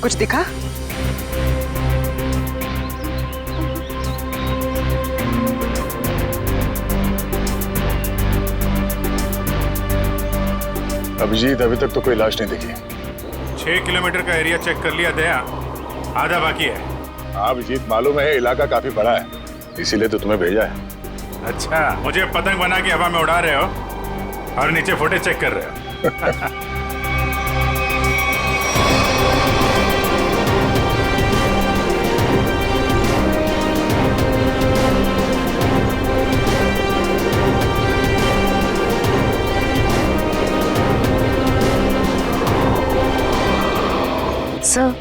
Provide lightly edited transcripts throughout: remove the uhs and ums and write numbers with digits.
कुछ दिखा? अभिजीत, अभी तक तो कोई लाश नहीं दिखी। 6 किलोमीटर का एरिया चेक कर लिया दया, आधा बाकी है। हाँ अभिजीत, मालूम है इलाका काफी बड़ा है, इसीलिए तो तुम्हें भेजा है। अच्छा, मुझे पतंग बना के हवा में उड़ा रहे हो और नीचे फुटेज चेक कर रहे हो। सर,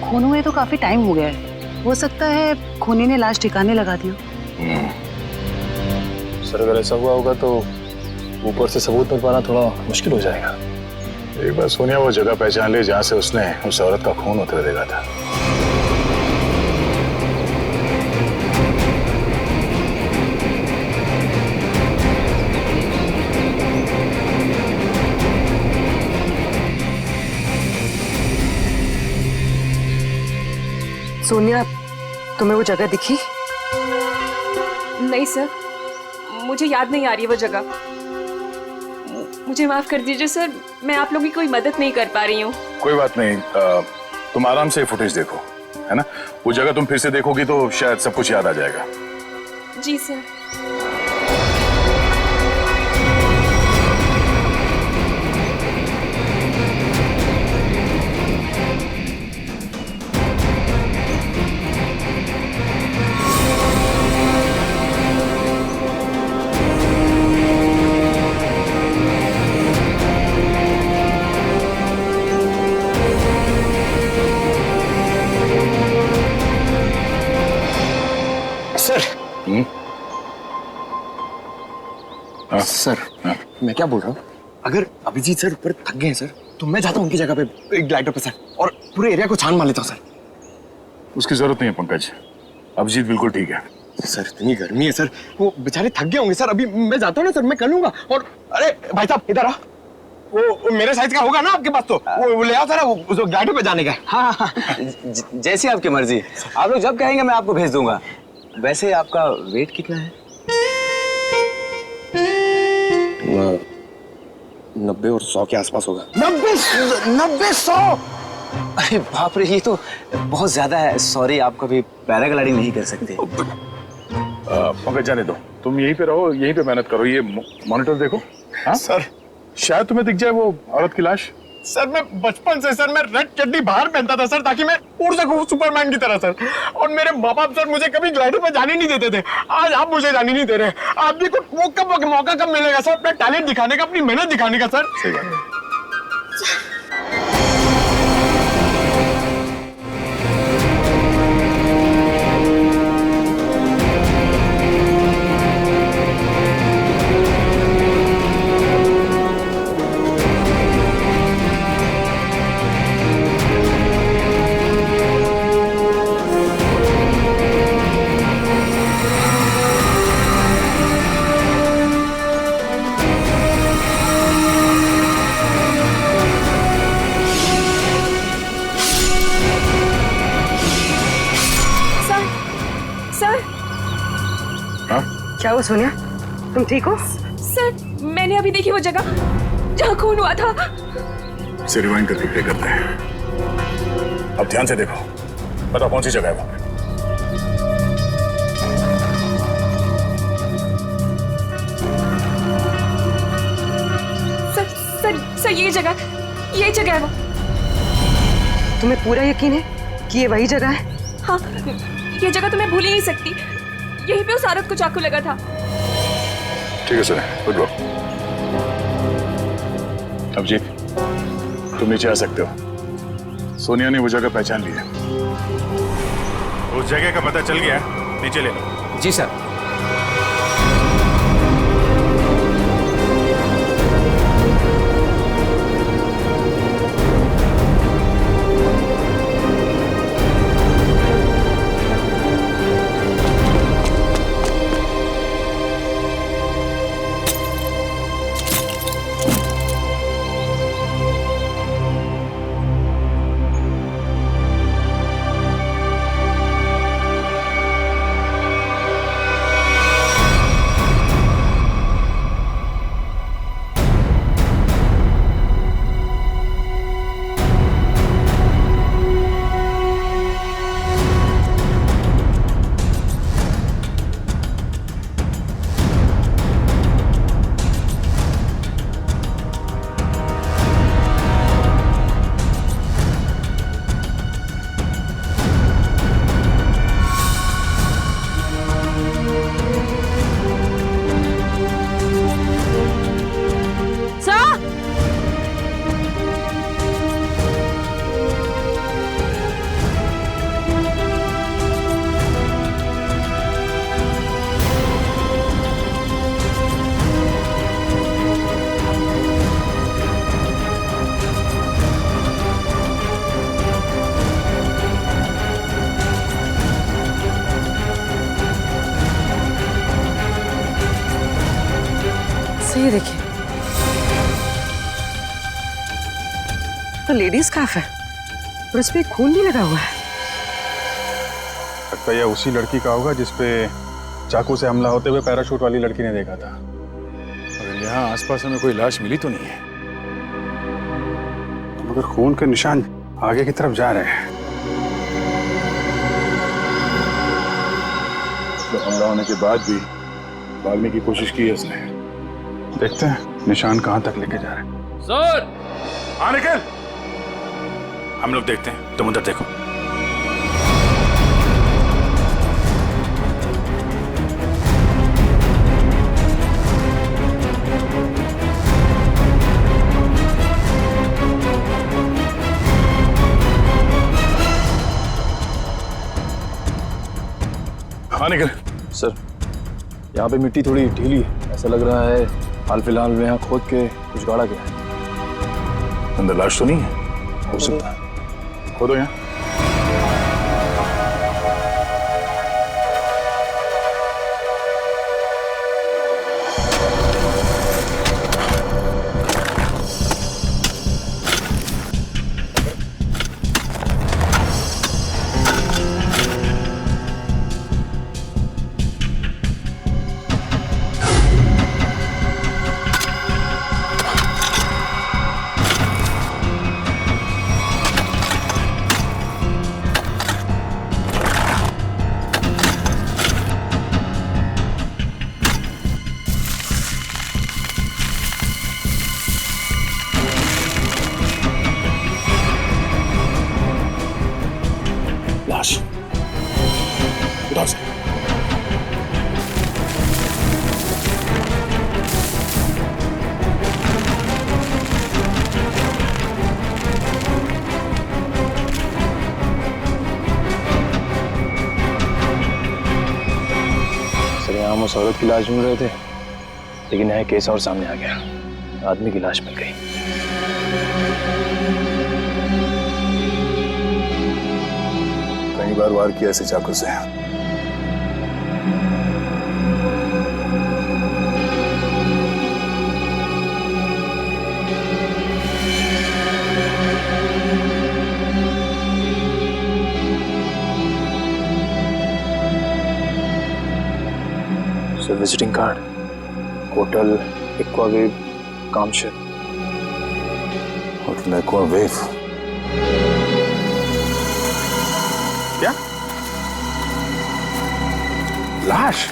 खून हुए तो काफी टाइम हो गया है, हो सकता है खूनी ने लाश ठिकाने लगा दी हो। सर अगर ऐसा हुआ होगा तो ऊपर से सबूत मिल पाना थोड़ा मुश्किल हो जाएगा। एक बार सोनिया वो जगह पहचान ली जहाँ से उसने उस औरत का खून होते हुए देखा था। सोनिया, तुम्हें वो जगह दिखी? नहीं सर, मुझे याद नहीं आ रही है वो जगह। मुझे माफ कर दीजिए सर, मैं आप लोगों की कोई मदद नहीं कर पा रही हूँ। कोई बात नहीं, तुम आराम से फुटेज देखो, है ना? वो जगह तुम फिर से देखोगी तो शायद सब कुछ याद आ जाएगा। जी सर। सर मैं क्या बोल रहा हूँ, अगर अभिजीत सर ऊपर थक गए हैं सर तो मैं जाता हूँ उनकी जगह पे एक ग्लाइडर पे सर, और पूरे एरिया को छान मार लेता हूँ सर। उसकी जरूरत नहीं है पंकज, अभिजीत बिल्कुल ठीक है। सर इतनी गर्मी है सर, वो बेचारे थक गए होंगे सर। अभी मैं जाता हूँ ना सर, मैं कर लूंगा। और अरे भाई साहब इधर आ, वो मेरे साइज का होगा ना आपके पास? तो वो ले आओ सर, वो ग्लाइडर पे जाने का। हाँ हाँ, जैसी आपकी मर्जी, आप लोग जब कहेंगे मैं आपको भेज दूंगा। वैसे आपका वेट कितना है? 90 और 100 के आसपास होगा। 90-100? अरे बाप रे, ये तो बहुत ज्यादा है। सॉरी, आप कभी पैराग्लाइडिंग नहीं कर सकते। पंकज जाने दो, तुम यहीं पे रहो, यहीं पे मेहनत करो। ये मॉनिटर देखो। हाँ सर शायद तुम्हें दिख जाए वो औरत की लाश। सर मैं बचपन से सर मैं रेड चड्डी बाहर पहनता था सर, ताकि मैं उड़ सकूं सुपरमैन की तरह सर। और मेरे माँ बाप सर मुझे कभी ग्लाइडर पे जाने नहीं देते थे। आज आप मुझे जाने नहीं दे रहे। आप भी कुछ वो कब मौका कब मिलेगा सर अपना टैलेंट दिखाने का, अपनी मेहनत दिखाने का सर? सही बात है। क्या हुआ सोनिया, तुम ठीक हो? सर मैंने अभी देखी वो जगह जहाँ खून हुआ था। इसे रिवाइंड करके प्ले करते हैं। अब ध्यान से देखो, बताओ कौन सी जगह है वहां पे? सर ये जगह है वो। तुम्हें पूरा यकीन है कि ये वही जगह है? हाँ, ये जगह तो मैं भूल ही नहीं सकती। यहीं पे उस औरत को चाकू लगा था। ठीक है सर, गुड वर्क। अभिजीत, तुम नीचे आ सकते हो। सोनिया ने वो जगह पहचान ली है। उस जगह का पता चल गया, नीचे ले लो। जी सर। सही देखिए, तो लेडीज स्कार्फ है और इस पे खून भी लगा हुआ है। लगता है यह उसी लड़की का होगा जिसपे चाकू से हमला होते हुए पैराशूट वाली लड़की ने देखा था। मगर यहाँ आसपास हमें कोई लाश मिली तो नहीं है, मगर खून के निशान आगे की तरफ जा रहे हैं। तो हमला होने के बाद भी भागने की कोशिश की है उसने। देखते हैं निशान कहां तक लेके जा रहे हैं। सर, हाँ निकल। हम लोग देखते हैं, तुम उधर देखो। हाँ निकल। सर, यहाँ पे मिट्टी थोड़ी ढीली है, ऐसा लग रहा है हाल फिलहाल में यहाँ खोद के कुछ गाड़ा गया है। अंदर लाश तो नहीं है? हो सकता है। खोदो यहाँ। लाश उठाओ से। सर, यहाँ हम उस औरत की लाश ढूंढ रहे थे, लेकिन यहाँ केस और सामने आ गया। आदमी की लाश मिल गई। कई बार वार किया ऐसे चाकू से। Sir, visiting card, hotel Aquawave, Kamshet. Hotel Aquawave. क्या? लाश?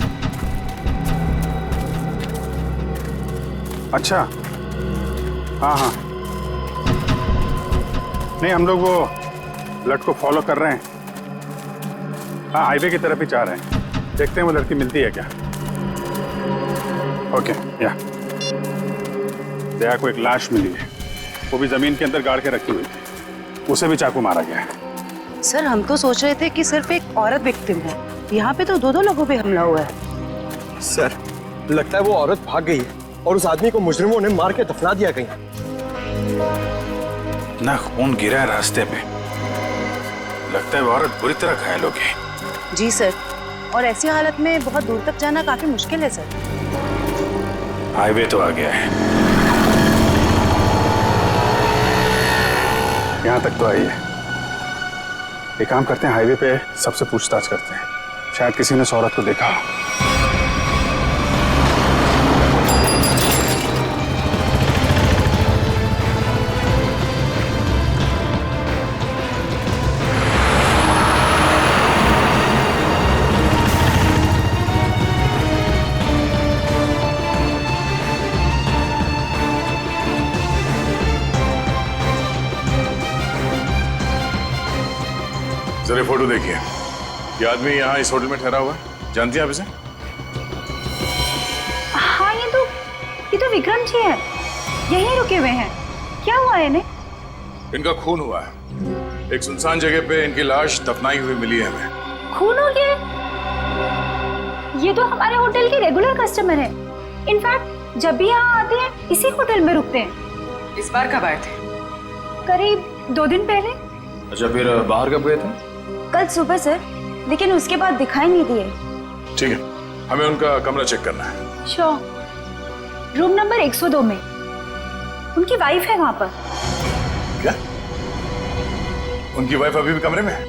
अच्छा, हाँ हाँ, नहीं हम लोग वो लड़के को फॉलो कर रहे हैं। हाँ, हाईवे की तरफ ही जा रहे हैं। देखते हैं वो लड़की मिलती है क्या। ओके, या दया को एक लाश मिली है, वो भी जमीन के अंदर गाड़ के रखी हुई थी। उसे भी चाकू मारा गया है। सर, हम तो सोच रहे थे कि सिर्फ एक औरत विक्टिम है, यहाँ पे तो दो लोगों पे हमला हुआ है। सर, लगता है वो औरत भाग गई है और उस आदमी को मुजरिमों ने मार के दफना दिया कहीं। ना खून गिरा है रास्ते पे, लगता है वो औरत बुरी तरह घायल हो गई। जी सर, और ऐसी हालत में बहुत दूर तक जाना काफी मुश्किल है सर। हाईवे तो आ गया है, यहाँ तक तो आई है। एक काम करते हैं, हाईवे पे सबसे पूछताछ करते हैं, शायद किसी ने औरत को देखा हो। जरा फोटो देखिए, ये आदमी यहाँ इस होटल में ठहरा हुआ है, जानती हैं आप इसे? हाँ, ये तो विक्रम जी है, यहीं रुके हुए हैं। क्या हुआ है इन्हें? इनका खून हुआ है, एक सुनसान जगह पे इनकी लाश दफनाई हुई मिली है हमें। खून हो गया? ये तो हमारे होटल के रेगुलर कस्टमर है। इनफैक्ट जब भी यहाँ आते हैं इसी होटल में रुकते हैं। इस बार कब आए थे? करीब 2 दिन पहले। अच्छा, फिर बाहर कब गए थे? कल सुबह सर, लेकिन उसके बाद दिखाई नहीं दिए। ठीक है, हमें उनका कमरा चेक करना है। श्योर। रूम नंबर 102 में। उनकी वाइफ है वहां पर। क्या? उनकी वाइफ अभी भी कमरे में है?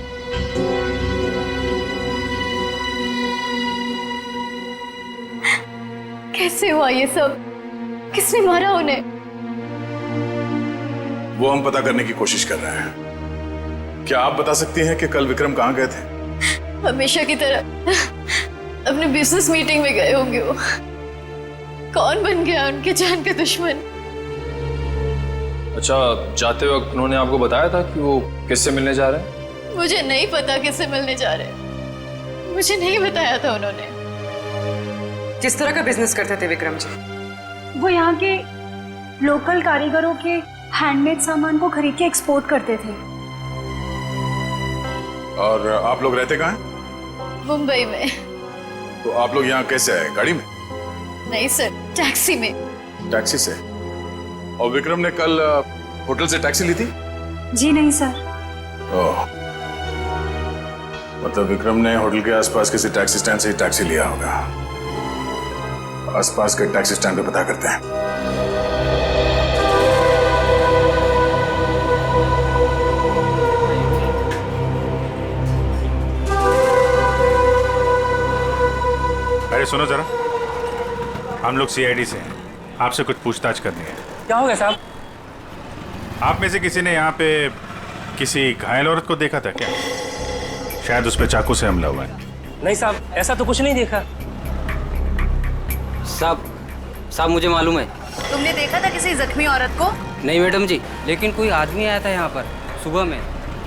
कैसे हुआ ये सब? किसने मारा उन्हें? वो हम पता करने की कोशिश कर रहे हैं। क्या आप बता सकती हैं कि कल विक्रम कहाँ गए थे? हमेशा की तरह अपने बिजनेस मीटिंग में गए होंगे वो। कौन बन गया उनके जान का दुश्मन? अच्छा, जाते वक्त उन्होंने आपको बताया था कि वो किससे मिलने जा रहे हैं? मुझे नहीं पता किससे मिलने जा रहे हैं। मुझे नहीं बताया था उन्होंने। किस तरह का बिजनेस करते थे विक्रम जी? वो यहाँ के लोकल कारीगरों के हैंडमेड सामान को खरीद के एक्सपोर्ट करते थे। और आप लोग रहते कहाँ हैं? मुंबई में। तो आप लोग यहाँ कैसे आए? गाड़ी में? नहीं सर, टैक्सी में। टैक्सी से? और विक्रम ने कल होटल से टैक्सी ली थी? जी नहीं सर। ओह, मतलब विक्रम ने होटल के आसपास किसी टैक्सी स्टैंड से ही टैक्सी लिया होगा। आसपास के टैक्सी स्टैंड पे पता करते हैं। अरे सुनो जरा, हम लोग सीआईडी से हैं, आपसे कुछ पूछताछ करनी है। क्या हो गया साहब? आप में से किसी ने यहाँ पे किसी घायल औरत को देखा था क्या? शायद उस पर चाकू से हमला हुआ है। नहीं साहब, ऐसा तो कुछ नहीं देखा। साहब मुझे मालूम है। तुमने देखा था किसी जख्मी औरत को? नहीं मैडम जी, लेकिन कोई आदमी आया था यहाँ पर सुबह में।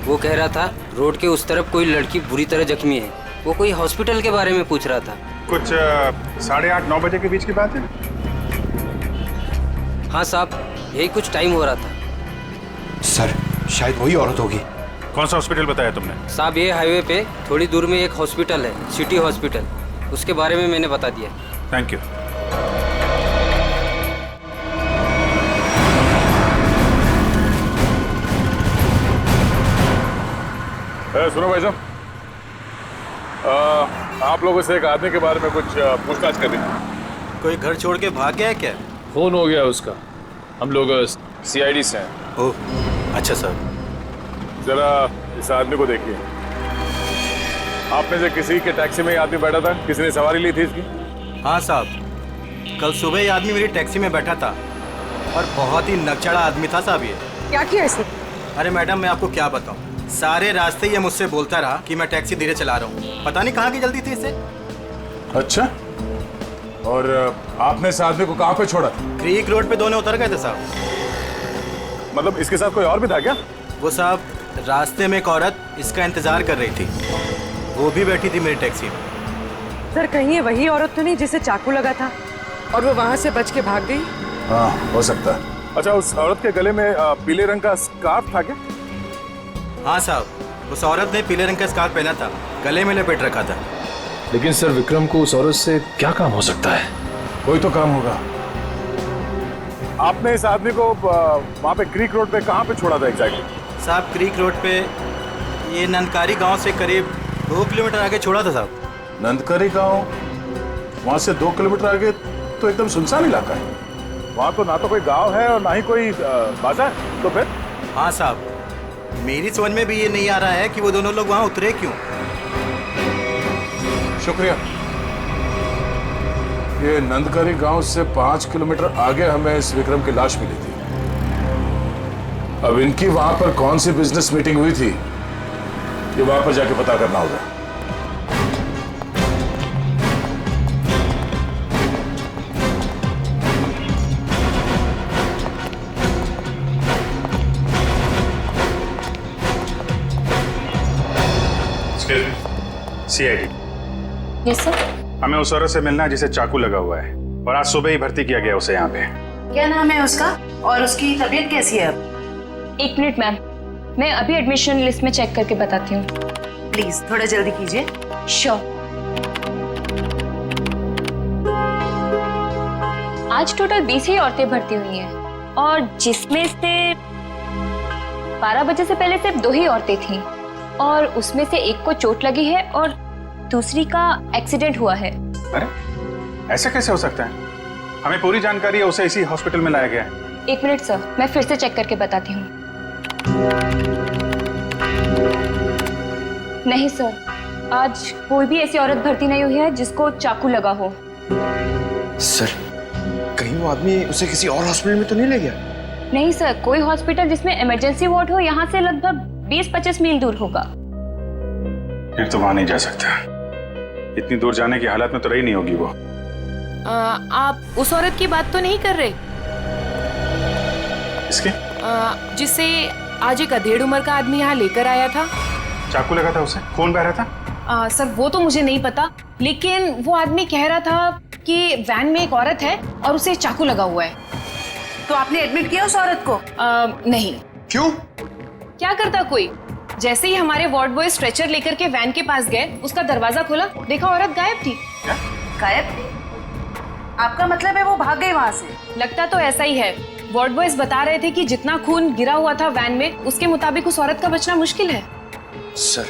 वो कह रहा था रोड के उस तरफ कोई लड़की बुरी तरह जख्मी है। वो कोई हॉस्पिटल के बारे में पूछ रहा था। कुछ 8:30-9 बजे के बीच की बात है? हाँ साहब, यही कुछ टाइम हो रहा था। सर, शायद वही औरत होगी। कौन सा हॉस्पिटल बताया तुमने? साहब ये हाईवे पे थोड़ी दूर में एक हॉस्पिटल है, सिटी हॉस्पिटल। उसके बारे में मैंने बता दिया। Thank you. सुनो भाई साहब, आप लोगों से एक आदमी के बारे में कुछ पूछताछ करनी है। कोई घर छोड़ के भाग गया है क्या? फोन हो गया उसका। हम लोग सीआईडी से हैं। ओह, अच्छा सर। जरा इस आदमी को देखिए। आप में से किसी के टैक्सी में ये आदमी बैठा था? किसी ने सवारी ली थी इसकी? हाँ साहब, कल सुबह ये आदमी मेरी टैक्सी में बैठा था और बहुत ही नकचड़ा आदमी था साहब ये। क्या किया इसने? अरे मैडम, मैं आपको क्या बताऊं, सारे रास्ते ये मुझसे बोलता रहा कि मैं टैक्सी धीरे चला रहा हूँ। पता नहीं कहाँ की जल्दी थी इसे। अच्छा, और आपने इस आदमी को कहाँ पे छोड़ा? क्रीक रोड पे दोनों उतर गए थे साहब। मतलब इसके साथ कोई और भी था क्या? वो साहब, रास्ते में एक औरत इसका इंतजार कर रही थी। वो भी बैठी थी मेरी टैक्सी में। सर, कहीं ये वही औरत तो नहीं जिसे चाकू लगा था और वो वहां से बच के भाग गई? हाँ, हो सकता है। अच्छा, उस औरत के गले में पीले रंग का स्कार्फ था क्या? हाँ साहब, उस औरत ने पीले रंग का स्कार्फ पहना था, गले में लपेट रखा था। लेकिन सर, विक्रम को उस औरत से क्या काम हो सकता है? कोई तो काम होगा। आपने इस आदमी को वहाँ पे क्रीक रोड पे कहाँ पे छोड़ा था एग्जैक्टली? साहब, क्रीक रोड पे ये नंदकारी गांव से करीब 2 किलोमीटर आगे छोड़ा था साहब। नंदकारी गांव? वहाँ से 2 किलोमीटर आगे तो एकदम सुनसान इलाका है। वहाँ तो ना तो कोई गांव है और ना ही कोई बाजार। तो फिर? हाँ साहब, मेरी समझ में भी ये नहीं आ रहा है कि वो दोनों लोग वहाँ उतरे क्यों। शुक्रिया। ये नंदकारी गांव से 5 किलोमीटर आगे हमें इस विक्रम की लाश मिली थी। अब इनकी वहां पर कौन सी बिजनेस मीटिंग हुई थी, ये वहां पर जाके पता करना होगा। सीआईडी। Yes sir. हमें उस औरत से मिलना है जिसे चाकू लगा हुआ है और आज सुबह ही भर्ती किया गया उसे यहाँ पे। क्या नाम है उसका और उसकी तबीयत कैसी है अब? 1 मिनट मैम, मैं अभी एडमिशन लिस्ट में चेक करके बताती हूँ। प्लीज थोड़ा जल्दी कीजिए। श्योर। आज टोटल 20 ही औरतें भर्ती हुई हैं और जिसमें से 12 बजे से पहले सिर्फ 2 ही औरतें थीं और उसमें से एक को चोट लगी है और दूसरी का एक्सीडेंट हुआ है। अरे ऐसा कैसे हो सकता है? हमें पूरी जानकारी है, उसे इसी हॉस्पिटल में लाया गया है। 1 मिनट सर, मैं फिर से चेक करके बताती हूँ। नहीं सर, आज कोई भी ऐसी औरत भर्ती नहीं हुई है जिसको चाकू लगा हो। सर, कहीं वो आदमी उसे किसी और हॉस्पिटल में तो नहीं ले गया? नहीं सर, कोई हॉस्पिटल जिसमें इमरजेंसी वार्ड हो यहाँ से लगभग 20-25 मील दूर होगा। फिर तो वहां नहीं जा सकता। इतनी दूर जाने की हालत में तो रही नहीं होगी वो। आप उस औरत की बात तो नहीं कर रहे? इसके? जिसे आज एक अधेड़ उम्र का आदमी यहाँ लेकर आया था। चाकू लगा था उसे? खून बह रहा था? सर वो तो मुझे नहीं पता, लेकिन वो आदमी कह रहा था कि वैन में एक औरत है और उसे चाकू लगा हुआ है। तो आपने एडमिट किया उस औरत को? नहीं। क्यों? क्या करता कोई? जैसे ही हमारे वार्ड बॉय स्ट्रेचर लेकर के वैन के पास गए, उसका दरवाजा खोला, देखा औरत गायब थी। क्या? गायब? आपका मतलब है वो भाग गई वहां से? लगता तो ऐसा ही है। वार्ड बॉयज बता रहे थे कि जितना खून गिरा हुआ था वैन में, उसके मुताबिक उस औरत का बचना मुश्किल है। सर,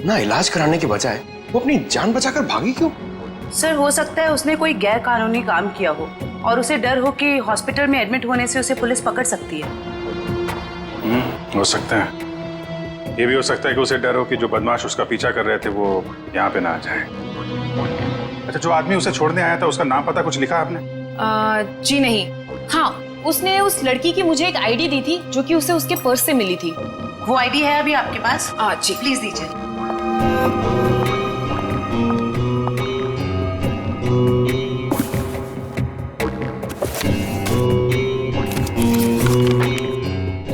ना इलाज कराने के बजाय वो अपनी जान बचाकर भागी क्यों? सर, हो सकता है उसने कोई गैर कानूनी काम किया हो और उसे डर हो कि हॉस्पिटल में एडमिट होने से उसे पुलिस पकड़ सकती है। हो सकता है। ये भी हो सकता है कि उसे डर हो कि जो बदमाश उसका पीछा कर रहे थे वो यहाँ पे ना आ जाए। अच्छा, जो आदमी उसे छोड़ने आया था उसका नाम पता कुछ लिखा आपने? जी नहीं। हाँ, उसने उस लड़की की मुझे एक आईडी दी थी जो कि उसे उसके पर्स से मिली थी। वो आईडी है अभी आपके पास? जी प्लीज दीजिए।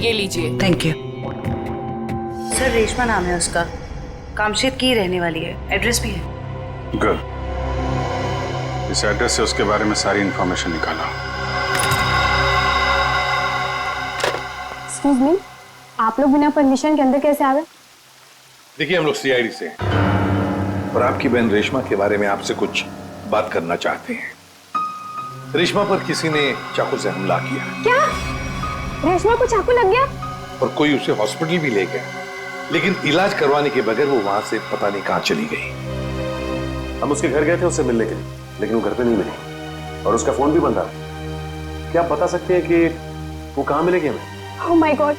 ये लीजिए। Thank you. सर, रेशमा नाम है उसका, कामशेद की रहने वाली है, एड्रेस भी है। गुड। इस एड्रेस से उसके बारे में सारी इंफॉर्मेशन निकाला। एक्सक्यूज मी, आप लोग बिना परमिशन के अंदर कैसे आ गए? देखिए, हम लोग सीआईडी से हैं और आपकी बहन रेशमा के बारे में आपसे कुछ बात करना चाहते हैं। रेशमा पर किसी ने चाकू से हमला किया। क्या? रेशमा को चाकू लग गया? और कोई उसे हॉस्पिटल भी ले गया, लेकिन इलाज करवाने के बगैर वो वहां से पता नहीं कहां चली गई। हम उसके घर गए थे उससे मिलने के लिए, लेकिन वो घर पे नहीं मिली और उसका फोन भी बंद था। क्या आप बता सकते हैं कि वो कहाँ मिलेगी हमें? ओह माय गॉड,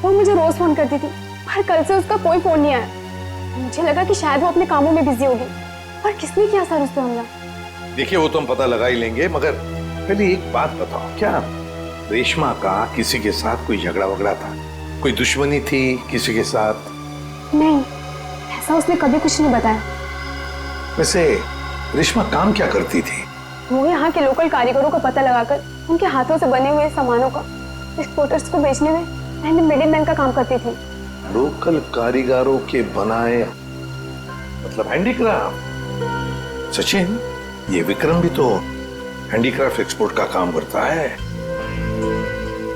वो मुझे रोज फोन करती थी, पर कल से उसका कोई फोन नहीं आया। मुझे लगा कि शायद वो अपने कामों में बिजी होगी। पर किसने किया सर उस पे हमला? देखिए, वो तो हम पता लगा ही लेंगे, मगर पहले एक बात बताओ, क्या रेशमा का किसी के साथ कोई झगड़ा वगड़ा था? कोई दुश्मनी थी किसी के साथ? नहीं, ऐसा उसने कभी कुछ नहीं बताया। वैसे रेशमा काम क्या करती थी? वो यहाँ के लोकल कारीगरों को पता लगाकर उनके हाथों से बने हुए सामानों का एक्सपोर्टर्स को बेचने में एंड मिडिलमैन का काम करती थी। लोकल कारीगरों के बनाए, मतलब हैंडीक्राफ्ट? सचिन, ये विक्रम भी तो हैंडीक्राफ्ट एक्सपोर्ट का काम करता है,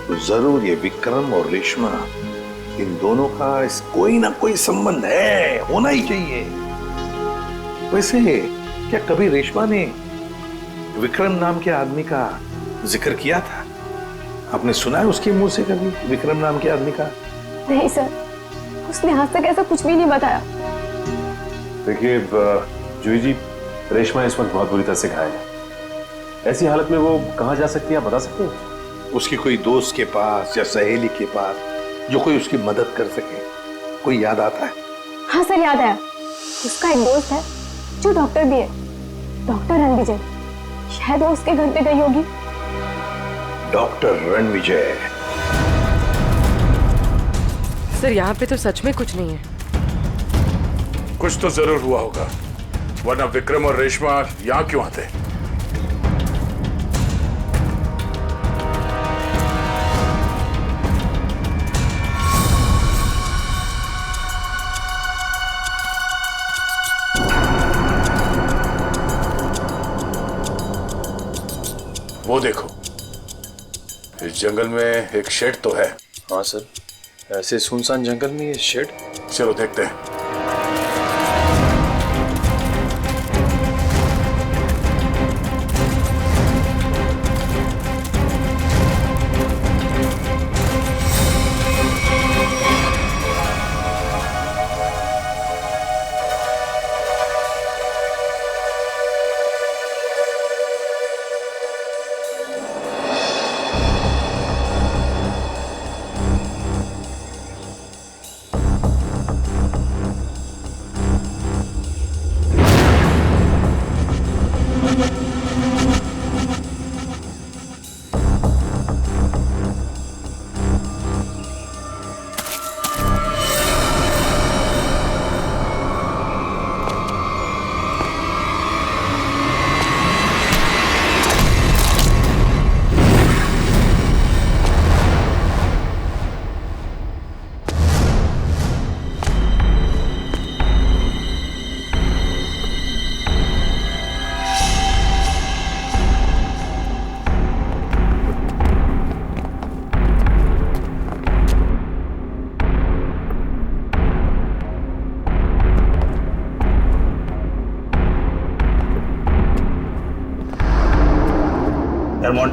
तो जरूर ये विक्रम और रेशमा, इन दोनों का कोई ना कोई संबंध है, होना ही चाहिए। वैसे क्या कभी रेशमा ने विक्रम नाम के आदमी का जिक्र किया था? आपने सुना है उसके मुंह से कभी विक्रम नाम के आदमी का? नहीं सर, उसने आज तक ऐसा कुछ भी नहीं बताया। देखिए जूही जी, रेशमा इस वक्त बहुत बुरी तरह से घायल है। ऐसी हालत में वो कहाँ जा सकती है, आप बता सकते हैं? उसकी कोई दोस्त के पास या सहेली के पास जो कोई उसकी मदद कर सके, कोई याद आता है? हाँ सर, याद आया। उसका एक दोस्त है जो डॉक्टर भी है, डॉक्टर रणविजय। शायद वो उसके घर पे गई होगी। डॉक्टर रणविजय? सर, यहाँ पे तो सच में कुछ नहीं है। कुछ तो जरूर हुआ होगा, वरना विक्रम और रेशमा यहाँ क्यों आते? वो देखो, इस जंगल में एक शेड तो है। हाँ सर, ऐसे सुनसान जंगल में ये शेड? चलो देखते हैं।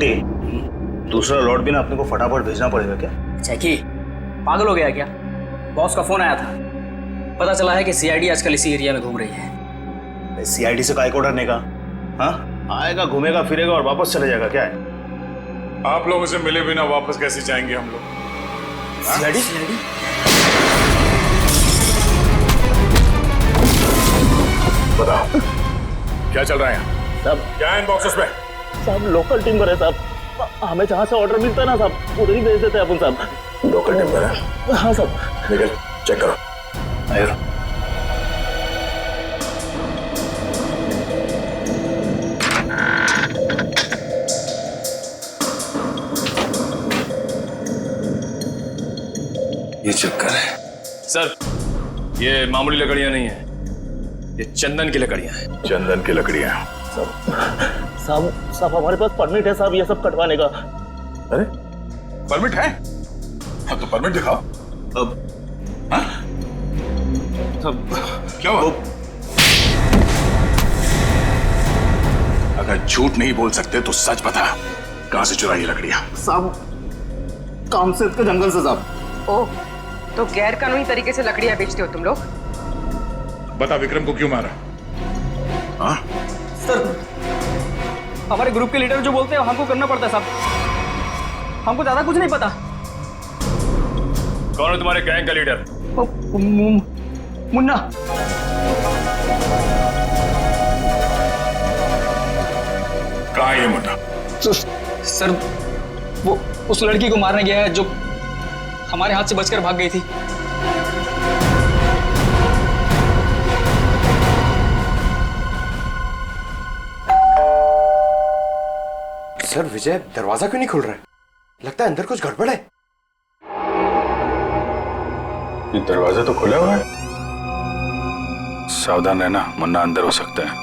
मोती, दूसरा लॉट भी ना अपने को फटाफट भेजना पड़ेगा क्या? जैकी पागल हो गया क्या? बॉस का फोन आया था, पता चला है कि सीआईडी आजकल इसी एरिया में घूम रही है। सीआईडी से काय को डरने का? हाँ, आएगा घूमेगा फिरेगा और वापस चले जाएगा, क्या है? आप लोगों से मिले बिना वापस कैसे जाएंगे हम लोग? सीआईडी? बताओ क्या चल रहा है यहाँ? सब क्या है इन बॉक्सेस में? सब लोकल टिम्बर है साहब, हमें जहाँ से ऑर्डर मिलता है ना साहब उधर ही भेज देते हैं अपन साहब। लोकल टिम्बर है? हाँ साहब। निकल चेक करो। आयो। ये चक्कर है सर, ये मामूली लकड़ियां नहीं है, ये चंदन की लकड़ियां हैं। चंदन की लकड़ियां? साहब हमारे पास परमिट है साहब ये सब कटवाने का। अरे परमिट है? हाँ तो परमिट दिखाओ। अब हाँ? सब क्या हुआ? अगर झूठ नहीं बोल सकते तो सच बता, कहां से चुराई लकड़ियां? साहब कामसेद के जंगल से साहब। ओह, तो गैर कानूनी तरीके से लकड़ियां बेचते हो तुम लोग? बता विक्रम को क्यों मारा? हाँ? सर हमारे ग्रुप के लीडर जो बोलते हैं हमको करना पड़ता है साहब, हमको ज्यादा कुछ नहीं पता। कौन है तुम्हारे गैंग का लीडर? मुन्ना। कहाँ है ये मुन्ना? सर वो उस लड़की को मारने गया है जो हमारे हाथ से बचकर भाग गई थी। सर विजय दरवाजा क्यों नहीं खुल रहा है? लगता है अंदर कुछ गड़बड़ है। ये दरवाजा तो खुला हुआ है। सावधान रहना, मुन्ना अंदर हो सकता है।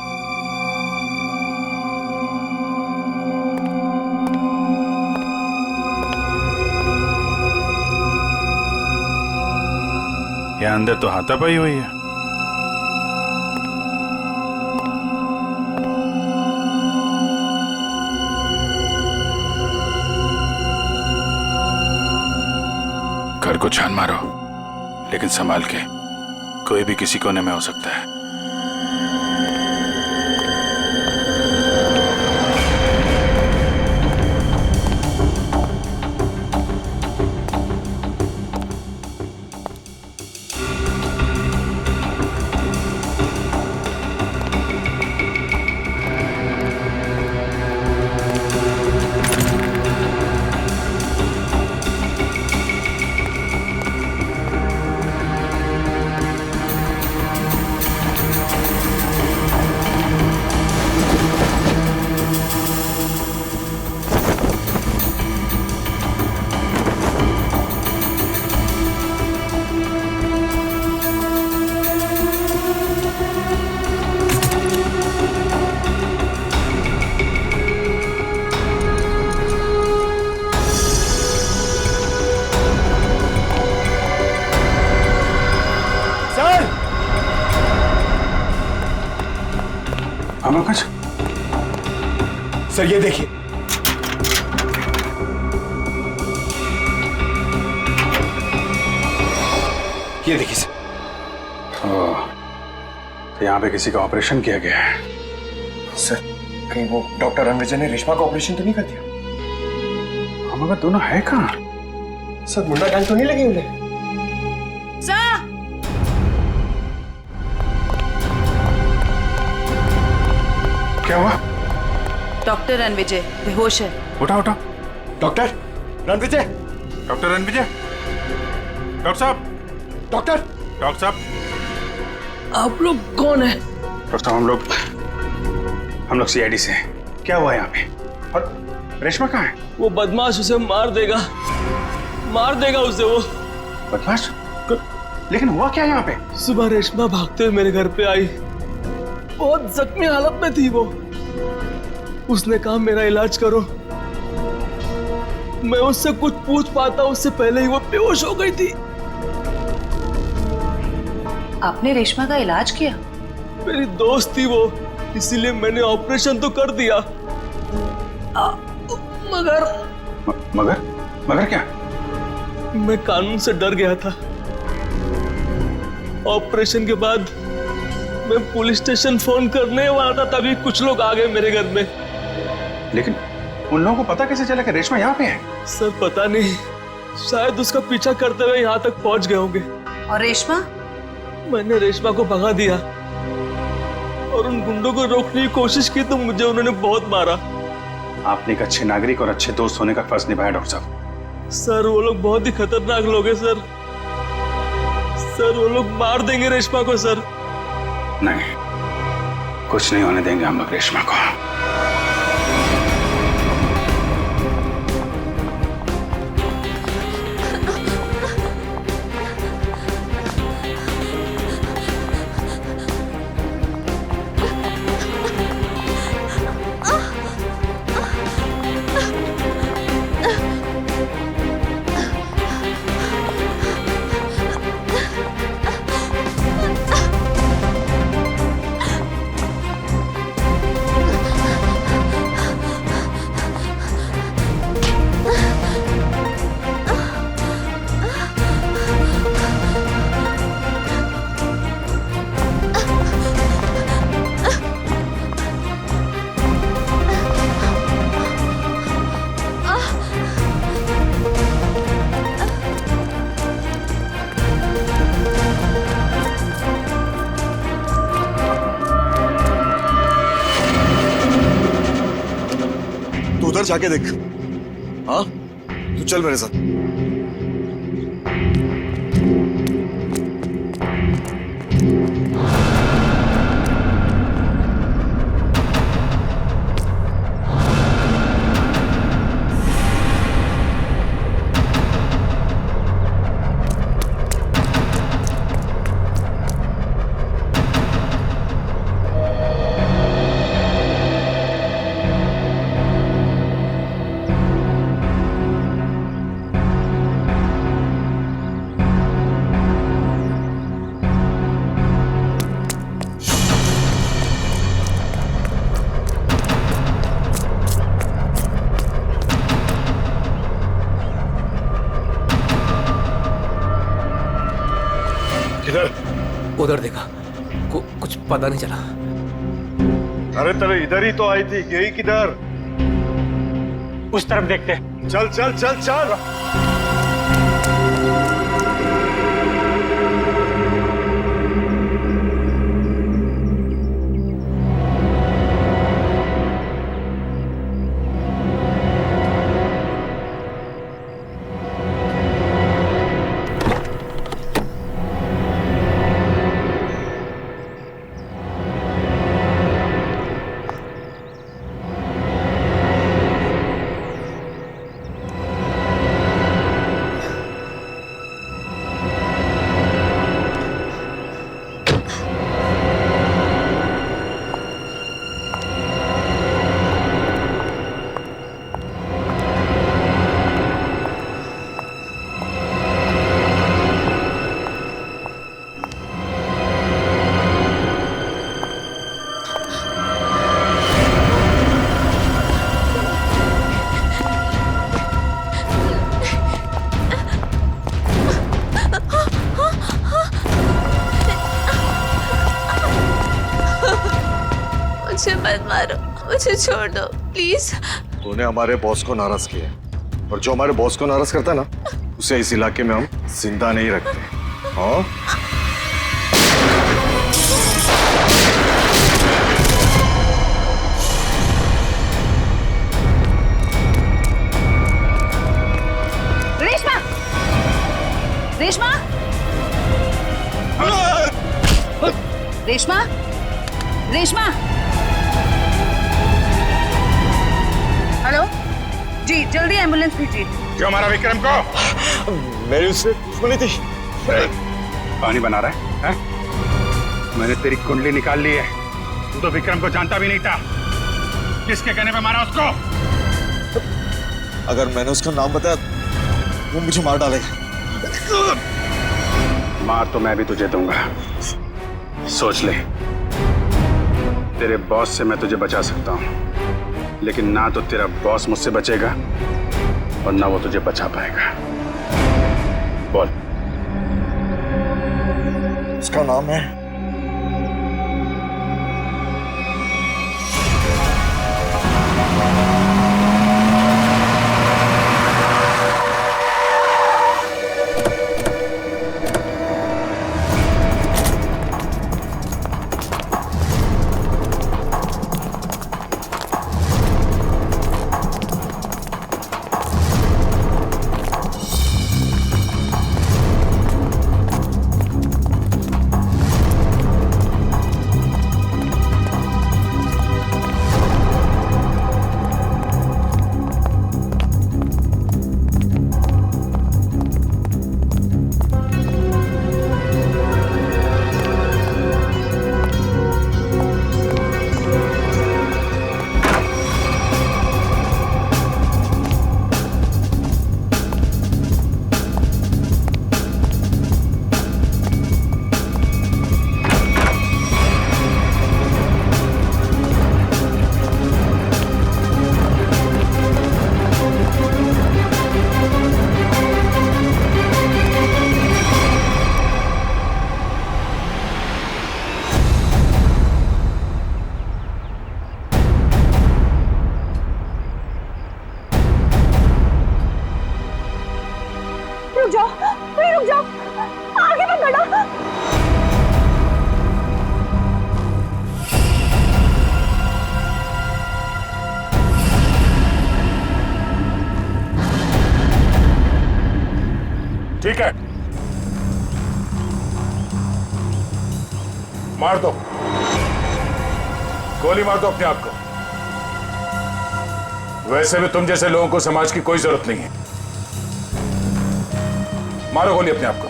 यहाँ अंदर तो हाथापाई हुई है। घर को छान मारो, लेकिन संभाल के, कोई भी किसी कोने में हो सकता है। सर ये देखिए, ये देखिए सर। तो यहाँ पे किसी का ऑपरेशन किया गया है। सर कहीं वो डॉक्टर रणविजय ने रेशमा का ऑपरेशन तो नहीं कर दिया? हम अगर दोनों है कहाँ? सर मुन्ना गैंग तो नहीं लगी उन्हें? क्या हुआ? डॉक्टर रणविजय बेहोश है। उठा उठा। Doctor Ranvijay, doctor Ranvijay, doctor साहब, डॉक्टर साहब, आप लोग कौन है? डॉक्टर साहब हम लोग सीआईडी से हैं। क्या हुआ यहाँ पे? और रेशमा कहाँ है? वो बदमाश उसे मार देगा उसे वो। बदमाश? लेकिन हुआ क्या यहाँ पे? सुबह रेशमा भागते हुए मेरे घर पे आई, बहुत जख्मी हालत में थी वो। उसने कहा मेरा इलाज करो। मैं उससे कुछ पूछ पाता उससे पहले ही वो बेहोश हो गई थी। आपने रेशमा का इलाज किया? मेरी दोस्त थी वो, इसीलिए मैंने ऑपरेशन तो कर दिया, मगर मगर मगर क्या? मैं कानून से डर गया था। ऑपरेशन के बाद मैं पुलिस स्टेशन फोन करने वाला था, तभी कुछ लोग आ गए मेरे घर में। लेकिन उन लोगों को पता कैसे चला कि रेशमा यहाँ पे है? सर पता नहीं, शायद उसका पीछा करते हुए यहाँ तक पहुंच गए होंगे। और रेशमा? मैंने रेशमा को भगा दिया और उन गुंडों को रोकने की कोशिश की तो मुझे उन्होंने बहुत मारा। आपने एक अच्छे नागरिक और अच्छे दोस्त होने का फर्ज निभाया डॉक्टर साहब। सर वो लोग बहुत ही खतरनाक लोग हैं सर। सर वो लोग मार देंगे रेशमा को सर। नहीं, कुछ नहीं होने देंगे हम लोग रेशमा को। उधर जाके देख। हाँ, तू चल मेरे साथ। उधर देखा, कुछ पता नहीं चला। अरे तेरे इधर ही तो आई थी, गई किधर? उस तरफ देखते। चल चल चल चल। मुझे मत मारो, मुझे छोड़ दो प्लीज। तूने हमारे बॉस को नाराज किया, और जो हमारे बॉस को नाराज करता है ना, उसे इस इलाके में हम जिंदा नहीं रखते। हाँ? रेशमा! रेशमा! रेशमा! रेशमा! हेलो जी, जल्दी एम्बुलेंस भेजिए। क्यों हमारा विक्रम को? मेरी उससे दुश्मनी थी। पानी बना रहा है? मैंने तेरी कुंडली निकाल ली है। तू तो विक्रम को जानता भी नहीं था। किसके कहने पे मारा उसको? अगर मैंने उसका नाम बताया वो मुझे मार डालेगा। मार तो मैं भी तुझे दूंगा, सोच ले। तेरे बॉस से मैं तुझे बचा सकता हूँ, लेकिन ना तो तेरा बॉस मुझसे बचेगा और ना वो तुझे बचा पाएगा। बोल। उसका नाम है रुक जाओ, आगे मत बढ़ो। ठीक है, मार दो, गोली मार दो अपने आप को। वैसे भी तुम जैसे लोगों को समाज की कोई जरूरत नहीं है। मारो गोली अपने आप को।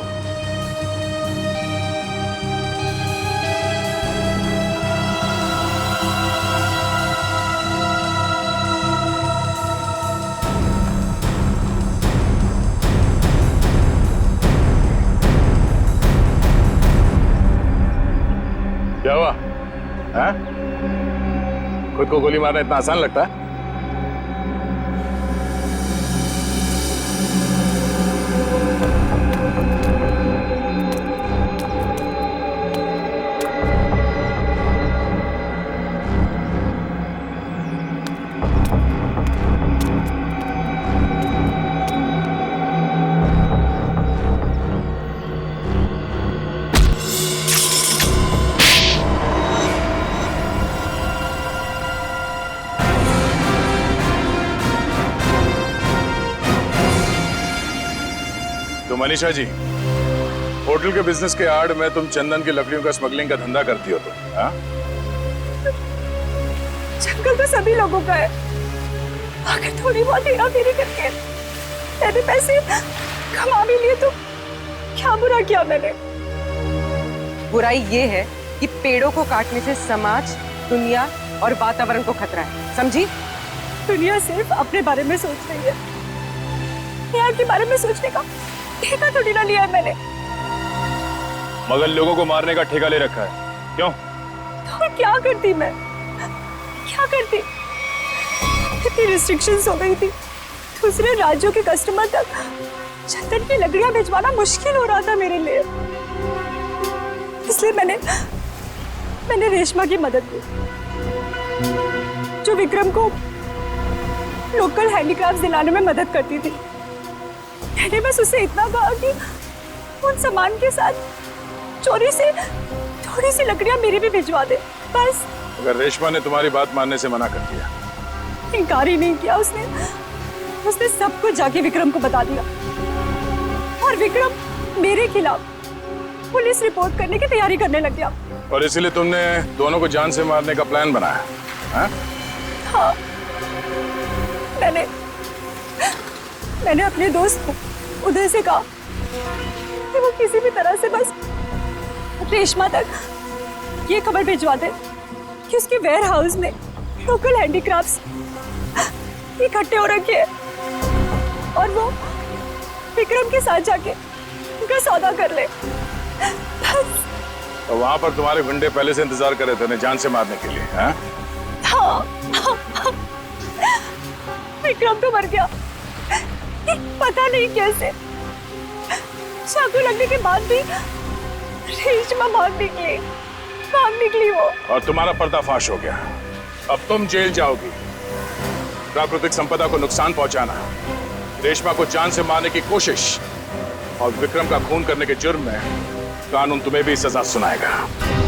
क्या हुआ? हैं? खुद को गोली मारना इतना आसान लगता है? तो मनीषा जी, होटल के बिजनेस के आड़ में तुम चंदन की लकड़ियों का स्मगलिंग का धंधा करती हो तुम, हाँ? जंगल तो सभी लोगों का है। अगर थोड़ी बहुत हेरा फेरी करके मैंने पैसे कमा भी लिए तो क्या बुरा किया मैंने? बुराई ये है कि पेड़ों को काटने से समाज, दुनिया और वातावरण को खतरा है, समझी? दुनिया सिर्फ अपने बारे में सोच रही है, यहाँ के बारे में सोचने का ठेका थोड़ी ना लिया है मैंने। मगर लोगों को मारने का ठेका ले रखा है, क्यों? तो क्या करती मैं? क्या करती? इतनी रिस्ट्रिक्शंस हो गई थी, दूसरे राज्यों के कस्टमर तक चंदन की लकड़ियां भिजवाना मुश्किल हो रहा था मेरे लिए। इसलिए मैंने रेशमा की मदद की, जो विक्रम को लोकल हैंडीक्राफ्ट दिलाने में मदद करती थी। मैंने बस उससे इतना कहा कि उन सामान के साथ चोरी से थोड़ी सी लकड़ियां मेरी भी भिजवा दे, बस। अगर रेशमा ने तुम्हारी बात मानने से मना कर दिया? इनकार ही नहीं किया उसने सब कुछ जाके विक्रम को बता दिया और विक्रम मेरे खिलाफ पुलिस रिपोर्ट करने की तैयारी करने लग गया। और इसीलिए तुमने दोनों को जान से मारने का प्लान बनाया, हाँ? हाँ, मैंने अपने दोस्त उदय से कहा कि वो किसी भी तरह से बस रेशमा तक ये खबर भिजवा दे कि उसके वेयर हाउस में लोकल हैंडीक्राफ्ट्स इकट्ठे हो रखे हैं और वो विक्रम के साथ जाके उनका सौदा कर ले, बस। तो वहां पर तुम्हारे गुंडे पहले से इंतजार कर रहे थे उन्हें जान से मारने के लिए, हाँ? हाँ। विक्रम तो मर गया, पता नहीं कैसे। चाकू लगने के बाद भी रेशमा भाग निकली वो। और तुम्हारा पर्दाफाश हो गया। अब तुम जेल जाओगी। प्राकृतिक संपदा को नुकसान पहुंचाना, रेशमा को जान से मारने की कोशिश और विक्रम का खून करने के जुर्म में कानून तुम्हें भी सजा सुनाएगा।